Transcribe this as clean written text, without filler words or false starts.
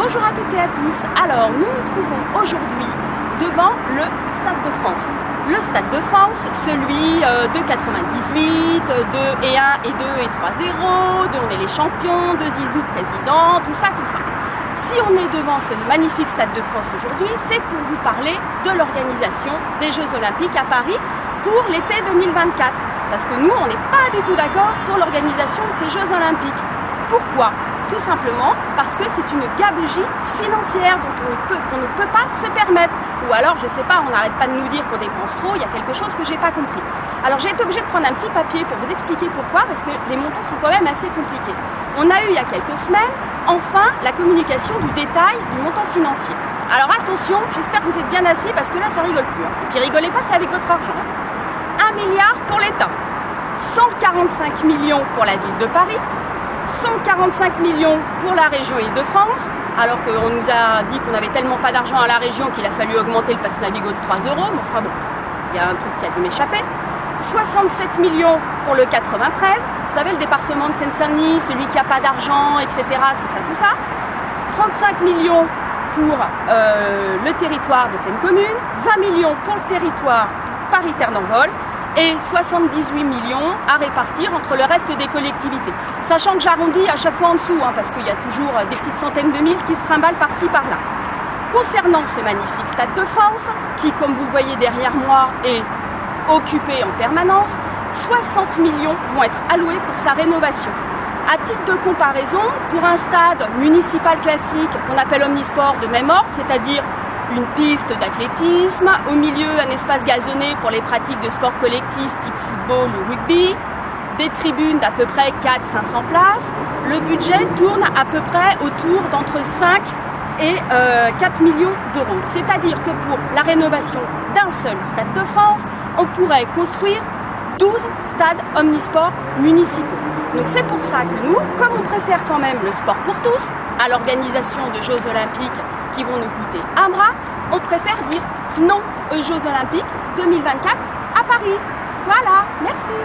Bonjour à toutes et à tous. Alors, nous nous trouvons aujourd'hui devant le Stade de France. Le Stade de France, celui de 98, de et 1 et 2 et 3-0, dont on est les champions, de Zizou président, tout ça. Si on est devant ce magnifique Stade de France aujourd'hui, c'est pour vous parler de l'organisation des Jeux Olympiques à Paris pour l'été 2024. Parce que nous, on n'est pas du tout d'accord pour l'organisation de ces Jeux Olympiques. Pourquoi ? Tout simplement parce que c'est une gabegie financière dont qu'on ne peut pas se permettre. Ou alors, je sais pas, on n'arrête pas de nous dire qu'on dépense trop, il y a quelque chose que j'ai pas compris. Alors j'ai été obligée de prendre un petit papier pour vous expliquer pourquoi, parce que les montants sont quand même assez compliqués. On a eu il y a quelques semaines, enfin, la communication du détail du montant financier. Alors attention, j'espère que vous êtes bien assis parce que là ça rigole plus. Et puis rigolez pas, c'est avec votre argent. 1 milliard pour l'État, 145 millions pour la ville de Paris, 145 millions pour la région Île-de-France, alors qu'on nous a dit qu'on n'avait tellement pas d'argent à la région qu'il a fallu augmenter le pass Navigo de 3 €, mais enfin bon, il y a un truc qui a dû m'échapper. 67 millions pour le 93, vous savez le département de Seine-Saint-Denis, celui qui n'a pas d'argent, etc., tout ça. 35 millions pour le territoire de pleine commune, 20 millions pour le territoire Paris-Terre d'Envol, et 78 millions à répartir entre le reste des collectivités. Sachant que j'arrondis à chaque fois en dessous, parce qu'il y a toujours des petites centaines de mille qui se trimballent par-ci, par-là. Concernant ce magnifique Stade de France, qui, comme vous le voyez derrière moi, est occupé en permanence, 60 millions vont être alloués pour sa rénovation. À titre de comparaison, pour un stade municipal classique qu'on appelle omnisport de même ordre, c'est-à-dire une piste d'athlétisme, au milieu un espace gazonné pour les pratiques de sport collectif type football ou rugby, des tribunes d'à peu près 400-500 places. Le budget tourne à peu près autour d'entre 5 et 4 millions d'euros. C'est-à-dire que pour la rénovation d'un seul Stade de France, on pourrait construire 12 stades omnisports municipaux. Donc c'est pour ça que nous, comme on préfère quand même le sport pour tous à l'organisation de Jeux Olympiques qui vont nous coûter un bras, on préfère dire non aux Jeux Olympiques 2024 à Paris. Voilà, merci.